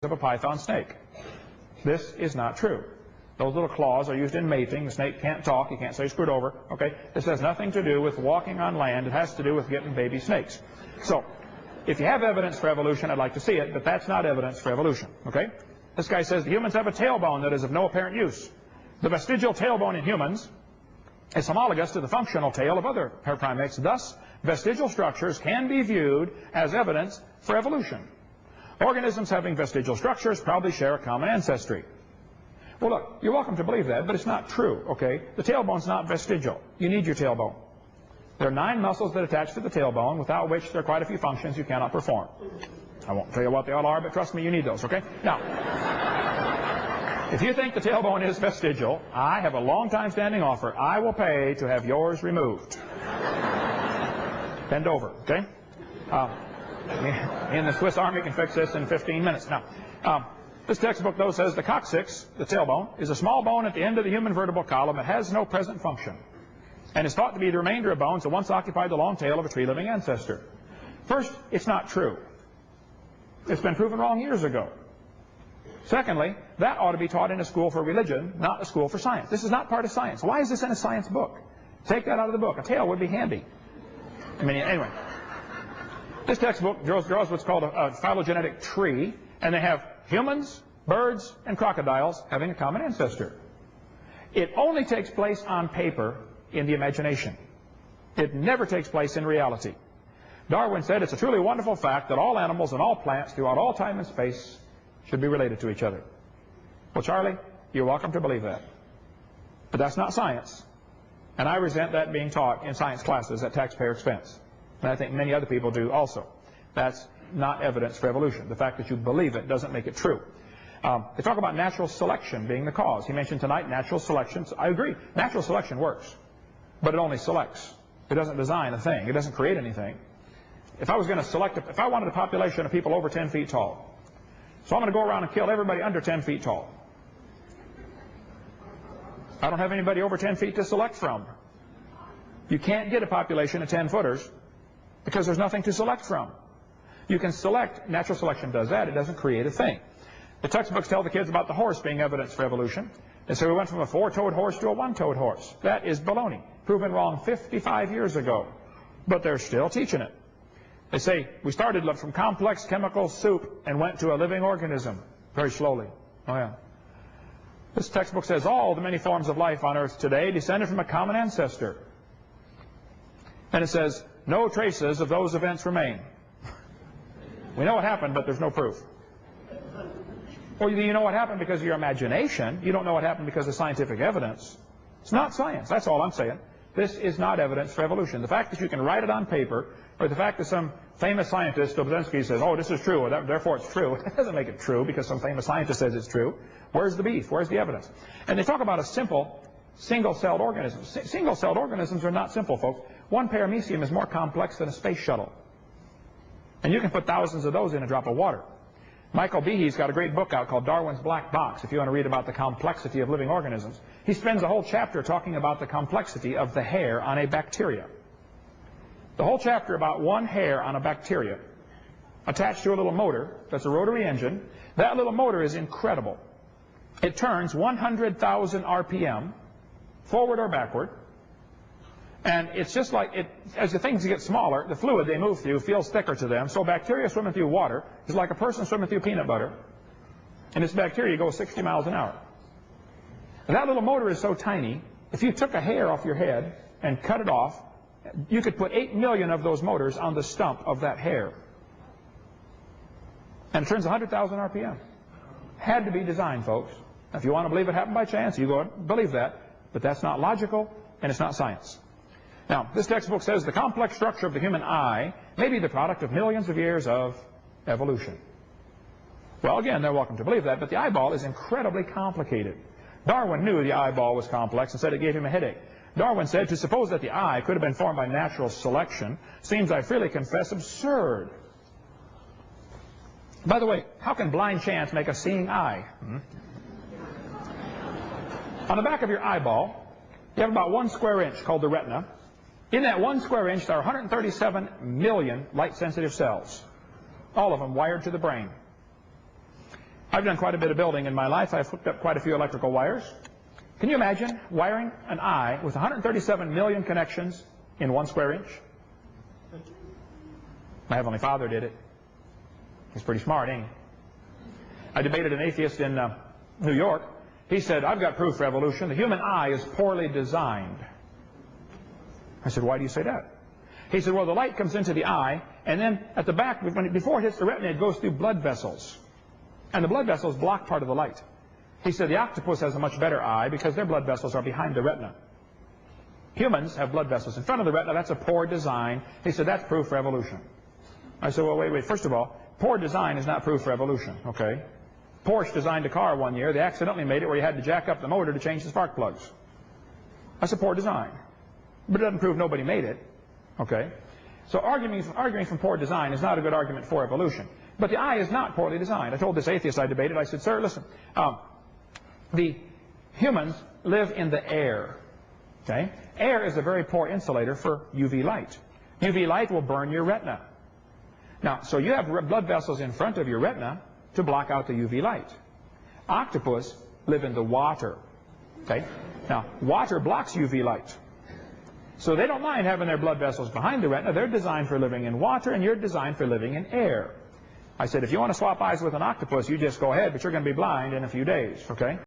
of a python snake. This is not true. Those little claws are used in mating. The snake can't talk. You can't say screwed over. Okay? This has nothing to do with walking on land. It has to do with getting baby snakes. So, if you have evidence for evolution, I'd like to see it, but that's not evidence for evolution. Okay? This guy says the humans have a tailbone that is of no apparent use. The vestigial tailbone in humans is homologous to the functional tail of other primates. Thus, vestigial structures can be viewed as evidence for evolution. Organisms having vestigial structures probably share a common ancestry. Well, look, you're welcome to believe that, but it's not true, okay? The tailbone's not vestigial. You need your tailbone. There are 9 muscles that attach to the tailbone, without which there are quite a few functions you cannot perform. I won't tell you what they all are, but trust me, you need those, okay? Now, if you think the tailbone is vestigial, I have a long time standing offer. I will pay to have yours removed. Bend over, okay? Me and the Swiss Army can fix this in 15 minutes. Now, this textbook, though, says the coccyx, the tailbone, is a small bone at the end of the human vertebral column that has no present function, and is thought to be the remainder of bones that once occupied the long tail of a tree-living ancestor. First, it's not true. It's been proven wrong years ago. Secondly, that ought to be taught in a school for religion, not a school for science. This is not part of science. Why is this in a science book? Take that out of the book. A tail would be handy. I mean, anyway. This textbook draws what's called a phylogenetic tree, and they have humans, birds, and crocodiles having a common ancestor. It only takes place on paper in the imagination. It never takes place in reality. Darwin said it's a truly wonderful fact that all animals and all plants throughout all time and space should be related to each other. Well, Charlie, you're welcome to believe that. But that's not science. And I resent that being taught in science classes at taxpayer expense. And I think many other people do also. That's not evidence for evolution. The fact that you believe it doesn't make it true. They talk about natural selection being the cause. He mentioned tonight natural selection. I agree. Natural selection works. But it only selects. It doesn't design a thing. It doesn't create anything. If I was going to select, if I wanted a population of people over 10 feet tall, so I'm going to go around and kill everybody under 10 feet tall. I don't have anybody over 10 feet to select from. You can't get a population of 10-footers because there's nothing to select from. You can select. Natural selection does that. It doesn't create a thing. The textbooks tell the kids about the horse being evidence for evolution. They say we went from a 4-toed horse to a 1-toed horse. That is baloney. Proven wrong 55 years ago. But they're still teaching it. They say we started from complex chemical soup and went to a living organism very slowly. Oh, yeah. This textbook says all the many forms of life on Earth today descended from a common ancestor. And it says no traces of those events remain. We know what happened, but there's no proof. Or you know what happened because of your imagination. You don't know what happened because of scientific evidence. It's not science. That's all I'm saying. This is not evidence for evolution. The fact that you can write it on paper, or the fact that some famous scientist, Dobzhansky, says, oh, this is true, or therefore it's true, it doesn't make it true because some famous scientist says it's true. Where's the beef? Where's the evidence? And they talk about a simple single-celled organism. Single-celled organisms are not simple, folks. One paramecium is more complex than a space shuttle. And you can put thousands of those in a drop of water. Michael Behe's got a great book out called Darwin's Black Box, if you want to read about the complexity of living organisms. He spends a whole chapter talking about the complexity of the hair on a bacteria. The whole chapter about one hair on a bacteria attached to a little motor that's a rotary engine. That little motor is incredible. It turns 100,000 RPM, forward or backward. And it's just like, as the things get smaller, the fluid they move through feels thicker to them. So bacteria swimming through water is like a person swimming through peanut butter. And this bacteria goes 60 miles an hour. And that little motor is so tiny, if you took a hair off your head and cut it off, you could put 8 million of those motors on the stump of that hair. And it turns 100,000 RPM. Had to be designed, folks. Now, if you want to believe it happened by chance, you go and believe that. But that's not logical, and it's not science. Now, this textbook says the complex structure of the human eye may be the product of millions of years of evolution. Well, again, they're welcome to believe that, but the eyeball is incredibly complicated. Darwin knew the eyeball was complex and said it gave him a headache. Darwin said, to suppose that the eye could have been formed by natural selection seems, I freely confess, absurd. By the way, how can blind chance make a seeing eye? On the back of your eyeball, you have about 1 square inch called the retina. In that 1 square inch, there are 137 million light-sensitive cells, all of them wired to the brain. I've done quite a bit of building in my life. I've hooked up quite a few electrical wires. Can you imagine wiring an eye with 137 million connections in 1 square inch? My Heavenly Father did it. He's pretty smart, ain't he? I debated an atheist in New York. He said, I've got proof for evolution. The human eye is poorly designed. I said, why do you say that? He said, well, the light comes into the eye, and then at the back, before it hits the retina, it goes through blood vessels. And the blood vessels block part of the light. He said the octopus has a much better eye because their blood vessels are behind the retina. Humans have blood vessels in front of the retina. That's a poor design. He said, that's proof for evolution. I said, well, wait. First of all, poor design is not proof for evolution, okay? Porsche designed a car one year. They accidentally made it where you had to jack up the motor to change the spark plugs. That's a poor design. But it doesn't prove nobody made it, okay? So arguing from poor design is not a good argument for evolution. But the eye is not poorly designed. I told this atheist I debated, I said, sir, listen, the humans live in the air, okay? Air is a very poor insulator for UV light. UV light will burn your retina. Now, so you have blood vessels in front of your retina to block out the UV light. Octopus live in the water, okay? Now, water blocks UV light. So they don't mind having their blood vessels behind the retina. They're designed for living in water, and you're designed for living in air. I said, if you want to swap eyes with an octopus, you just go ahead, but you're going to be blind in a few days, okay?